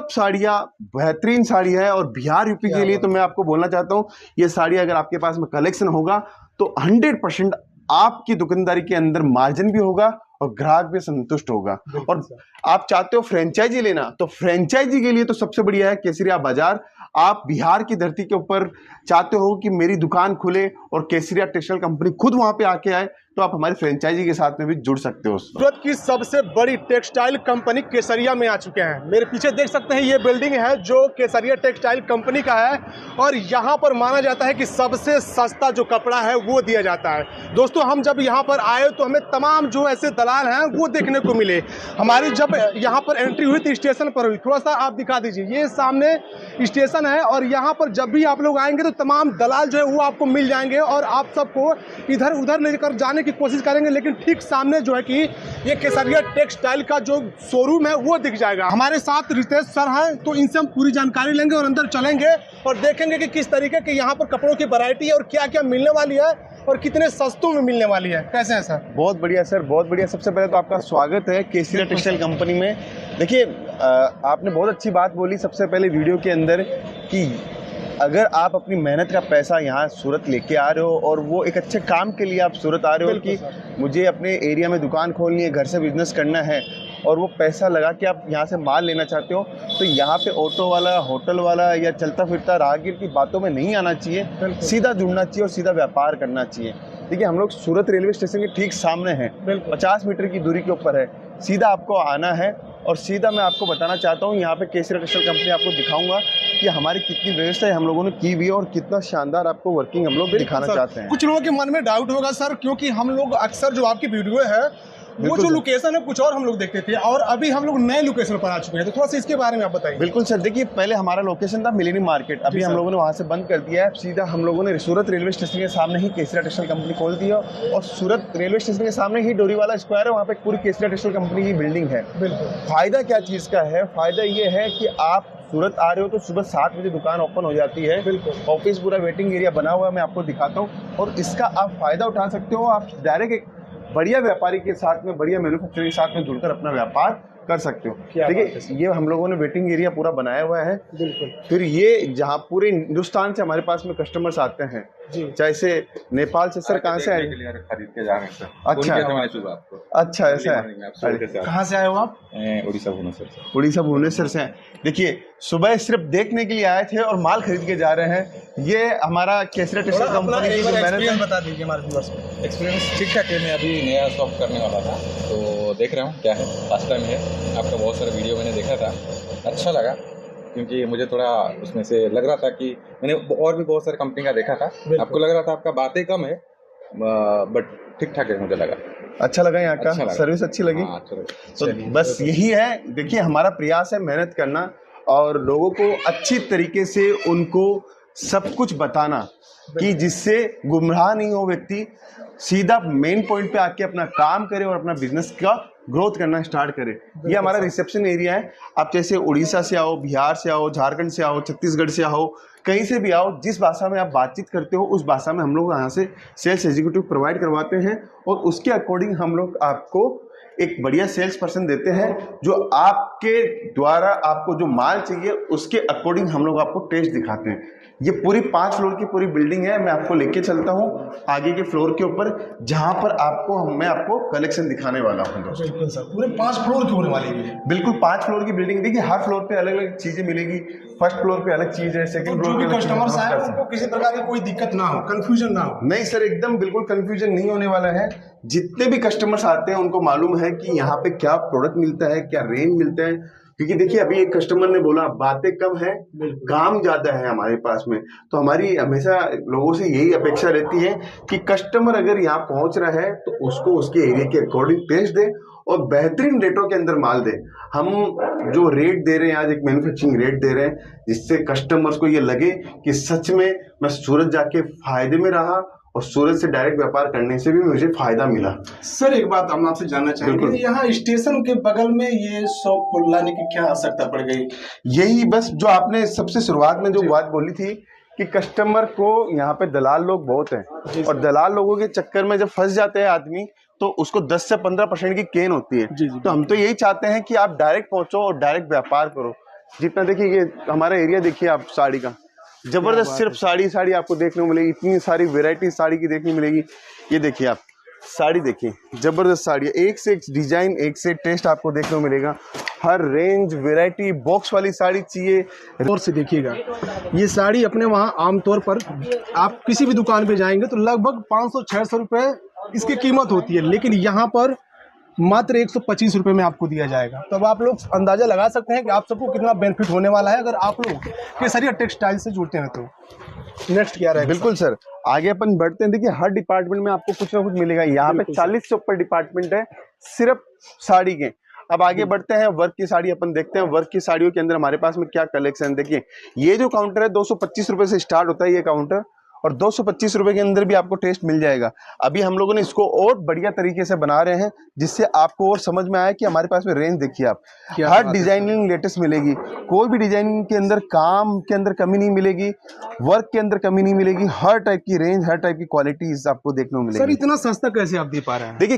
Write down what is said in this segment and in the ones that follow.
सब साड़ियाँ बेहतरीन साड़ी है। और बिहार यूपी के लिए तो मैं आपको बोलना चाहता हूँ, ये साड़ी अगर आपके पास में कलेक्शन होगा तो 100% आपकी दुकानदारी के अंदर मार्जिन भी होगा और ग्राहक भी संतुष्ट होगा। और आप चाहते हो फ्रेंचाइजी लेना, तो फ्रेंचाइजी के लिए तो सबसे बढ़िया है केसरिया बाजार। आप बिहार की धरती के ऊपर चाहते हो कि मेरी दुकान खुले और केसरिया टेक्सटाइल कंपनी खुद वहां पे आके आए, तो आप हमारी फ्रेंचाइजी के साथ में भी जुड़ सकते हो। सूरत की सबसे बड़ी टेक्सटाइल कंपनी केसरिया में आ चुके हैं। मेरे पीछे देख सकते हैं ये बिल्डिंग है जो केसरिया टेक्सटाइल कंपनी का है, और यहाँ पर माना जाता है कि सबसे सस्ता जो कपड़ा है वो दिया जाता है। दोस्तों, हम जब यहाँ पर आए तो हमें तमाम जो ऐसे दलाल हैं वो देखने को मिले। हमारी जब यहाँ पर एंट्री हुई तो स्टेशन पर हुई, थोड़ा सा आप दिखा दीजिए, ये सामने स्टेशन है, और यहाँ पर जब भी आप लोग आएंगे तो तमाम दलाल जो है वो आपको मिल जाएंगे और आप सबको इधर उधर लेकर जाने की कोशिश करेंगे, लेकिन ठीक सामने जो है कि ये केसरिया टेक्सटाइल का जो शोरूम है वो दिख जाएगा। हमारे साथ रितेश सर हैं, तो इनसे हम पूरी जानकारी लेंगे और अंदर चलेंगे और देखेंगे कि किस तरीके के यहाँ पर कपड़ों की वैरायटी है और क्या क्या मिलने वाली है और कितने सस्तों में मिलने वाली है। कैसे हैं सर? बहुत बढ़िया सर, बहुत बढ़िया। सबसे पहले तो आपका स्वागत है केसरिया टेक्सटाइल कंपनी में। देखिए, आपने बहुत अच्छी बात बोली सबसे पहले वीडियो के अंदर कि अगर आप अपनी मेहनत का पैसा यहाँ सूरत लेके आ रहे हो और वो एक अच्छे काम के लिए आप सूरत आ रहे हो कि मुझे अपने एरिया में दुकान खोलनी है, घर से बिजनेस करना है, और वो पैसा लगा के आप यहाँ से माल लेना चाहते हो, तो यहाँ पे ऑटो वाला, होटल वाला या चलता फिरता राहगीर की बातों में नहीं आना चाहिए। सीधा जुड़ना चाहिए और सीधा व्यापार करना चाहिए। देखिए, हम लोग सूरत रेलवे स्टेशन के ठीक सामने हैं, 50 मीटर की दूरी के ऊपर है। सीधा आपको आना है और सीधा मैं आपको बताना चाहता हूँ, यहाँ पे केसरिया टेक्सटाइल कंपनी आपको दिखाऊंगा कि हमारी कितनी व्यवस्था हम लोगों ने की हुई है और कितना शानदार आपको वर्किंग हम लोग दिखाना चाहते हैं। कुछ लोगों के मन में डाउट होगा सर, क्योंकि हम लोग अक्सर जो आपकी वीडियो है वो जो लोकेशन है कुछ और हम लोग देखते थे, और अभी हम लोग नए लोकेशन पर आ चुके हैं, तो थोड़ा सा इसके बारे में आप बताइए। बिल्कुल सर, देखिए, पहले हमारा लोकेशन था मिलेनियम मार्केट, अभी हम लोगों ने वहाँ से बंद कर दिया है। सीधा हम लोगों ने सूरत रेलवे स्टेशन के सामने ही केसरिया टेक्सटाइल कंपनी खोल दी है, और सूरत रेलवे स्टेशन के सामने ही डोरीवाला स्क्वायर है, वहाँ पे पूरी केसरिया टेक्सटाइल कंपनी की बिल्डिंग है। फायदा क्या चीज़ का है? फायदा ये है कि आप सूरत आ रहे हो तो सुबह 7 बजे दुकान ओपन हो जाती है। ऑफिस पूरा वेटिंग एरिया बना हुआ है, मैं आपको दिखाता हूँ, और इसका आप फायदा उठा सकते हो। आप डायरेक्ट एक बढ़िया व्यापारी के साथ में, बढ़िया मैन्युफैक्चरर के साथ में जुड़कर अपना व्यापार कर सकते हो। देखिए, ये हम लोगों ने वेटिंग एरिया पूरा बनाया हुआ है। फिर ये जहाँ पूरे हिंदुस्तान से हमारे पास में कस्टमर्स आते हैं, चाहे से नेपाल से। सर कहाँ से आए? खरीद के जा रहे हैं सर। अच्छा, ऐसा है। कहाँ से आए हो आप? उड़ीसा भुवनेश्वर से। उड़ीसा भुवनेश्वर से। देखिए, सुबह सिर्फ देखने के लिए आए थे और माल खरीद के जा रहे हैं। ये हमारा केसरिया टेक्सटाइल कंपनी की जो मैंने बता दीजिए हमारे व्यूअर्स को। एक्सपीरियंस ठीक ठाक है। मैं अभी नया शॉप करने वाला था, तो देख रहा हूँ क्या है। फर्स्ट टाइम है। आपका बहुत सारा वीडियो मैंने देखा था, अच्छा लगा, क्योंकि मुझे थोड़ा उसमें से लग रहा था कि मैंने और भी बहुत सारे कंपनी का देखा था। आपको लग रहा था आपका बातें कम है, बट ठीक ठाक है, मुझे लगा। अच्छा लगा यहाँ का सर्विस अच्छी लगी। तो बस यही है। देखिए, हमारा प्रयास है मेहनत करना और लोगों को अच्छी तरीके से उनको सब कुछ बताना, कि जिससे गुमराह नहीं हो व्यक्ति, सीधा मेन पॉइंट पे आके अपना काम करे और अपना बिजनेस का ग्रोथ करना स्टार्ट करे। ये हमारा रिसेप्शन एरिया है। आप जैसे उड़ीसा से आओ, बिहार से आओ, झारखंड से आओ, छत्तीसगढ़ से आओ, कहीं से भी आओ, जिस भाषा में आप बातचीत करते हो उस भाषा में हम लोग यहाँ से सेल्स एग्जीक्यूटिव प्रोवाइड करवाते हैं, और उसके अकॉर्डिंग हम लोग आपको एक बढ़िया सेल्स पर्सन देते हैं, जो आपके द्वारा आपको जो माल चाहिए उसके अकॉर्डिंग हम लोग आपको टेस्ट दिखाते हैं। ये पूरी 5 फ्लोर की पूरी बिल्डिंग है। मैं आपको लेके चलता हूँ आगे के फ्लोर के ऊपर, जहाँ पर मैं आपको कलेक्शन दिखाने वाला हूँ। बिल्कुल सर, पूरे 5 फ्लोर की होने वाली है। बिल्कुल 5 फ्लोर की बिल्डिंग। देखिए, हर फ्लोर पे अलग अलग चीजें मिलेगी। फर्स्ट फ्लोर पे अलग चीज है, सेकंड फ्लोर पे कस्टमर्स आए उनको किसी प्रकार की कोई दिक्कत ना हो, कंफ्यूजन ना हो। नहीं सर, एकदम बिल्कुल कंफ्यूजन नहीं होने वाला है। जितने भी कस्टमर्स आते हैं उनको मालूम है कि यहाँ पे क्या प्रोडक्ट मिलता है, क्या रेंज मिलता है। क्योंकि देखिए, अभी एक कस्टमर ने बोला बातें कम है, काम ज्यादा है हमारे पास में। तो हमारी हमेशा लोगों से यही अपेक्षा रहती है कि कस्टमर अगर यहाँ पहुंच रहा है तो उसको उसके एरिया के अकॉर्डिंग टेस्ट दे और बेहतरीन रेटों के अंदर माल दे। हम जो रेट दे रहे हैं आज, एक मैन्युफैक्चरिंग रेट दे रहे हैं, जिससे कस्टमर्स को ये लगे कि सच में मैं सूरत जाके फायदे में रहा और सूरत से डायरेक्ट व्यापार करने से भी मुझे फायदा मिला। सर, एक बात हम आपसे जानना चाहेंगे, यहाँ स्टेशन के बगल में ये शॉप लाने की क्या आवश्यकता पड़ गई? यही बस जो आपने सबसे शुरुआत में जो बात बोली थी कि कस्टमर को यहाँ पे दलाल लोग बहुत हैं, और दलाल लोगों के चक्कर में जब फंस जाते हैं आदमी तो उसको 10 से 15% की केन होती है। तो हम तो यही चाहते हैं कि आप डायरेक्ट पहुंचो और डायरेक्ट व्यापार करो। जितना देखिए ये हमारा एरिया देखिए आप साड़ी का, जबरदस्त सिर्फ साड़ी आपको देखने को मिलेगी, इतनी सारी वेराइटी साड़ी की देखने मिलेगी। ये देखिए आप साड़ी देखिए, जबरदस्त साड़ी है, एक से एक डिजाइन, एक से एक टेस्ट आपको देखने को मिलेगा। हर रेंज वेराइटी, बॉक्स वाली साड़ी चाहिए और से देखिएगा, ये साड़ी अपने वहाँ आमतौर पर आप किसी भी दुकान पे जाएंगे तो लगभग 500-600 रुपये इसकी कीमत होती है, लेकिन यहाँ पर मात्र 125 रुपये में आपको दिया जाएगा। तो अब आप लोग अंदाजा लगा सकते हैं कि आप सबको कितना बेनिफिट होने वाला है अगर आप लोग केसरिया टेक्सटाइल से जुड़ते हैं। तो नेक्स्ट क्या रहेगा? बिल्कुल सर, आगे अपन बढ़ते हैं। देखिए हर डिपार्टमेंट में आपको कुछ ना कुछ मिलेगा। यहाँ पे 40 से ऊपर डिपार्टमेंट है सिर्फ साड़ी के। अब आगे बढ़ते हैं, वर्क की साड़ी अपन देखते हैं। वर्क की साड़ियों के अंदर हमारे पास में क्या कलेक्शन, देखिए ये जो काउंटर है 225 रुपए से स्टार्ट होता है ये काउंटर, और 225 रुपए के अंदर भी आपको टेस्ट मिल जाएगा। अभी हम लोगों ने इसको और बढ़िया तरीके से बना रहे हैं जिससे आपको और समझ में आया कि हमारे पास में रेंज देखिए आप, हर डिजाइनिंग लेटेस्ट मिलेगी, कोई भी डिजाइनिंग के अंदर काम के अंदर कमी नहीं मिलेगी, वर्क के अंदर कमी नहीं मिलेगी, हर टाइप की रेंज, हर टाइप की क्वालिटी आपको देखने को मिलेगी। सर इतना सस्ता कैसे आप दे पा रहे हैं? देखिए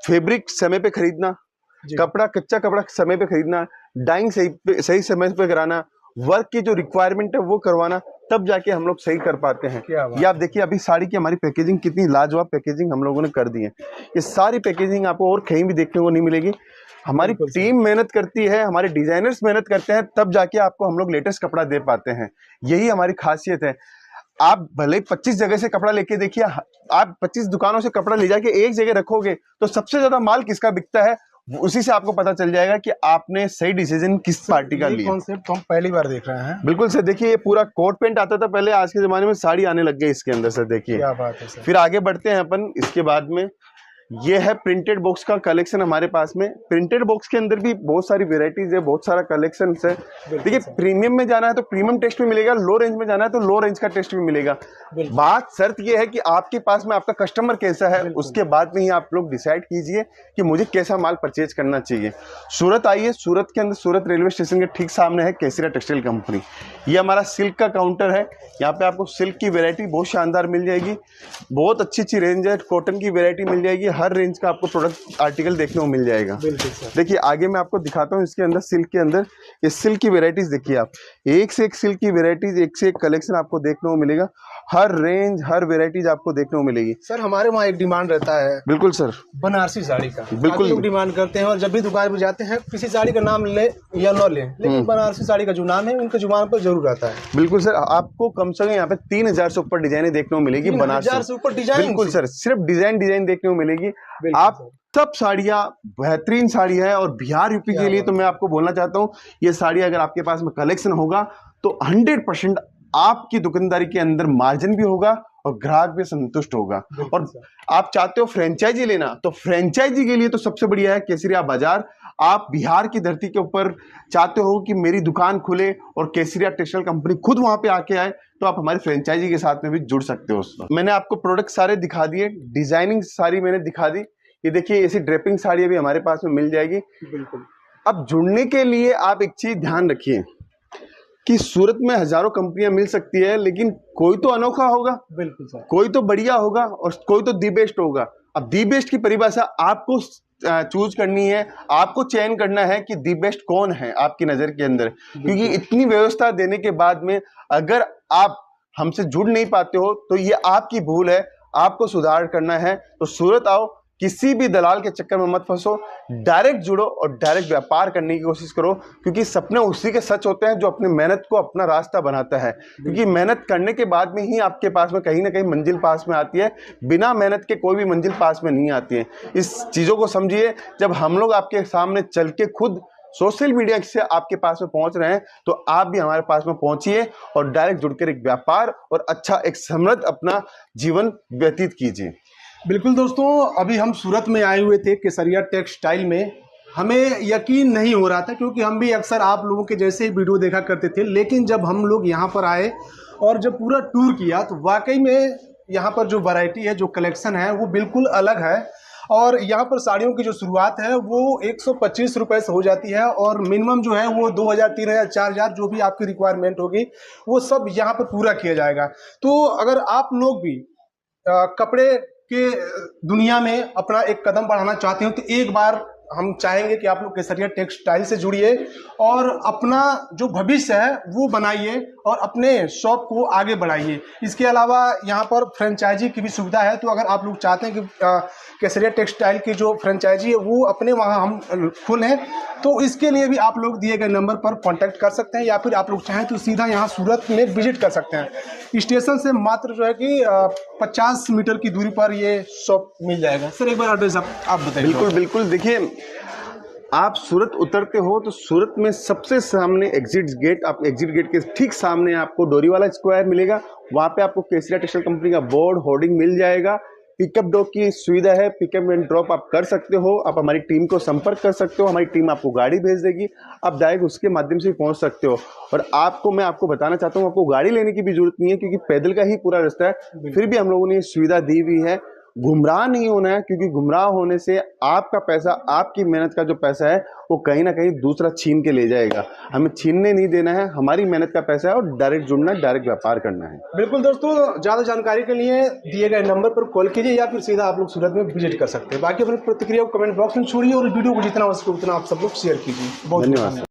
फैब्रिक समय पे खरीदना, कपड़ा कच्चा कपड़ा समय पे खरीदना, डाइंग सही समय पे कराना, वर्क की जो रिक्वायरमेंट है वो करवाना, तब जाके हम लोग सही कर पाते हैं। ये आप देखिए अभी साड़ी की हमारी पैकेजिंग कितनी लाजवाब पैकेजिंग हम लोगों ने कर दी है। ये सारी पैकेजिंग आपको और कहीं भी देखने को नहीं मिलेगी। हमारी टीम मेहनत करती है, हमारे डिजाइनर्स मेहनत करते हैं, तब जाके आपको हम लोग लेटेस्ट कपड़ा दे पाते हैं। यही हमारी खासियत है। आप भले 25 जगह से कपड़ा लेके देखिए, आप 25 दुकानों से कपड़ा ले जाके एक जगह रखोगे तो सबसे ज्यादा माल किसका बिकता है, उसी से आपको पता चल जाएगा कि आपने सही डिसीजन किस पार्टी का लिया। कॉन्सेप्ट हम पहली बार देख रहे हैं। बिल्कुल सर, देखिए ये पूरा कोट पेंट आता था पहले, आज के जमाने में साड़ी आने लग गई इसके अंदर सर। देखिए क्या बात है सर। फिर आगे बढ़ते हैं अपन, इसके बाद में ये है प्रिंटेड बॉक्स का कलेक्शन हमारे पास में। प्रिंटेड बॉक्स के अंदर भी बहुत सारी वेराइटीज है, बहुत सारा कलेक्शन है। देखिए प्रीमियम में जाना है तो प्रीमियम टेस्ट भी मिलेगा, लो रेंज में जाना है तो लो रेंज का टेस्ट भी मिलेगा। बात शर्त ये है कि आपके पास में आपका कस्टमर कैसा है, उसके बाद में ही आप लोग डिसाइड कीजिए कि मुझे कैसा माल परचेज करना चाहिए। सूरत आइए, सूरत के अंदर सूरत रेलवे स्टेशन के ठीक सामने है केसरिया टेक्सटाइल कंपनी। ये हमारा सिल्क का काउंटर है, यहाँ पे आपको सिल्क की वेरायटी बहुत शानदार मिल जाएगी, बहुत अच्छी रेंज है। कॉटन की वेरायटी मिल जाएगी, हर रेंज का आपको प्रोडक्ट आर्टिकल देखने को मिल जाएगा। देखिए आगे मैं आपको दिखाता हूँ, इसके अंदर सिल्क के अंदर ये सिल्क की वेराइटीज देखिए आप, एक से एक सिल्क की वेराइटीज, एक से एक कलेक्शन आपको देखने को मिलेगा। हर रेंज हर वेराइटीज आपको देखने को मिलेगी। सर हमारे वहाँ एक डिमांड रहता है। बिल्कुल सर, बनारसी साड़ी का बिल्कुल लोग डिमांड करते हैं, और जब भी दुकान पे जाते हैं किसी साड़ी का नाम ले या न ले, लेकिन बनारसी साड़ी का जो नाम है उनके जुबान पर जरूर आता है। बिल्कुल सर, आपको कम से कम यहाँ पे 3000 से ऊपर डिजाइने देखने को मिलेगी बनारसी से ऊपर डिजाइन। बिल्कुल सर, सिर्फ डिजाइन देखने को मिलेगी। आप सब साड़ियाँ बेहतरीन साड़ी है, और बिहार यूपी के लिए तो मैं आपको बोलना चाहता हूँ, ये साड़ी अगर आपके पास में कलेक्शन होगा तो 100% आपकी दुकानदारी के अंदर मार्जिन भी होगा और ग्राहक भी संतुष्ट होगा। और आप चाहते हो फ्रेंचाइजी लेना, तो फ्रेंचाइजी के लिए तो सबसे बढ़िया है केसरिया बाजार। आप बिहार की धरती के ऊपर चाहते हो कि मेरी दुकान खुले और केसरिया टेक्सटाइल कंपनी खुद वहां पे आके आए, तो आप हमारी फ्रेंचाइजी के साथ में भी जुड़ सकते हो। मैंने आपको प्रोडक्ट सारे दिखा दिए, डिजाइनिंग सारी मैंने दिखा दी। ये देखिए ऐसी ड्रेपिंग साड़ी भी हमारे पास में मिल जाएगी। बिल्कुल। अब जुड़ने के लिए आप एक चीज ध्यान रखिए कि सूरत में हजारों कंपनियां मिल सकती है, लेकिन कोई तो अनोखा होगा। बिल्कुल सर। कोई तो बढ़िया होगा और कोई तो दी बेस्ट होगा। अब दी बेस्ट की परिभाषा आपको चूज करनी है, आपको चयन करना है कि दी बेस्ट कौन है आपकी नजर के अंदर। क्योंकि इतनी व्यवस्था देने के बाद में अगर आप हमसे जुड़ नहीं पाते हो तो ये आपकी भूल है, आपको सुधार करना है। तो सूरत आओ, किसी भी दलाल के चक्कर में मत फंसो, डायरेक्ट जुड़ो और डायरेक्ट व्यापार करने की कोशिश करो, क्योंकि सपने उसी के सच होते हैं जो अपनी मेहनत को अपना रास्ता बनाता है। क्योंकि मेहनत करने के बाद में ही आपके पास में कहीं ना कहीं मंजिल पास में आती है, बिना मेहनत के कोई भी मंजिल पास में नहीं आती है। इस चीज़ों को समझिए। जब हम लोग आपके सामने चल के खुद सोशल मीडिया से आपके पास में पहुंच रहे हैं, तो आप भी हमारे पास में पहुंचिए और डायरेक्ट जुड़कर एक व्यापार और अच्छा एक समृद्ध अपना जीवन व्यतीत कीजिए। बिल्कुल दोस्तों, अभी हम सूरत में आए हुए थे केसरिया टेक्सटाइल में। हमें यकीन नहीं हो रहा था, क्योंकि हम भी अक्सर आप लोगों के जैसे ही वीडियो देखा करते थे, लेकिन जब हम लोग यहाँ पर आए और जब पूरा टूर किया तो वाकई में यहाँ पर जो वैरायटी है, जो कलेक्शन है, वो बिल्कुल अलग है। और यहाँ पर साड़ियों की जो शुरुआत है वो 125 रुपये से हो जाती है, और मिनिमम जो है वो 2000, 3000, 4000 जो भी आपकी रिक्वायरमेंट होगी वो सब यहाँ पर पूरा किया जाएगा। तो अगर आप लोग भी कपड़े के दुनिया में अपना एक कदम बढ़ाना चाहते हो तो एक बार हम चाहेंगे कि आप लोग केसरिया टेक्सटाइल से जुड़िए और अपना जो भविष्य है वो बनाइए और अपने शॉप को आगे बढ़ाइए। इसके अलावा यहाँ पर फ्रेंचाइजी की भी सुविधा है, तो अगर आप लोग चाहते हैं कि केसरिया टेक्सटाइल की जो फ्रेंचाइजी है वो अपने वहाँ हम खोलें, तो इसके लिए भी आप लोग दिए गए नंबर पर कांटेक्ट कर सकते हैं, या फिर आप लोग चाहें तो सीधा यहाँ सूरत में विजिट कर सकते हैं। स्टेशन से मात्र जो है कि 50 मीटर की दूरी पर ये शॉप मिल जाएगा। सर एक बार एड्रेस आप बताइए। बिल्कुल बिल्कुल, देखिए आप सूरत उतरते हो तो सूरत में सबसे सामने एग्जिट गेट, आप एग्जिट गेट के ठीक सामने आपको डोरीवाला स्क्वायर मिलेगा। वहाँ पे आपको केसरिया टेक्सटाइल कंपनी का बोर्ड होर्डिंग मिल जाएगा। पिकअप ड्रॉप की सुविधा है, पिकअप एंड ड्रॉप आप कर सकते हो। आप हमारी टीम को संपर्क कर सकते हो, हमारी टीम आपको गाड़ी भेज देगी, आप डायरेक्ट उसके माध्यम से पहुंच सकते हो। और मैं आपको बताना चाहता हूँ, आपको गाड़ी लेने की भी जरूरत नहीं है, क्योंकि पैदल का ही पूरा रास्ता है। फिर भी हम लोगों ने ये सुविधा दी हुई है। गुमराह नहीं होना है, क्योंकि गुमराह होने से आपका पैसा, आपकी मेहनत का जो पैसा है वो कहीं ना कहीं दूसरा छीन के ले जाएगा। हमें छीनने नहीं देना है, हमारी मेहनत का पैसा है और डायरेक्ट जुड़ना है, डायरेक्ट व्यापार करना है। बिल्कुल दोस्तों, ज़्यादा जानकारी के लिए दिए गए नंबर पर कॉल कीजिए या फिर सीधा आप लोग सूरत में विजिट कर सकते हैं। बाकी अपनी प्रतिक्रिया को कमेंट बॉक्स में छोड़िए और वीडियो को जितना हो सके उतना आप सब लोग शेयर कीजिए। बहुत धन्यवाद।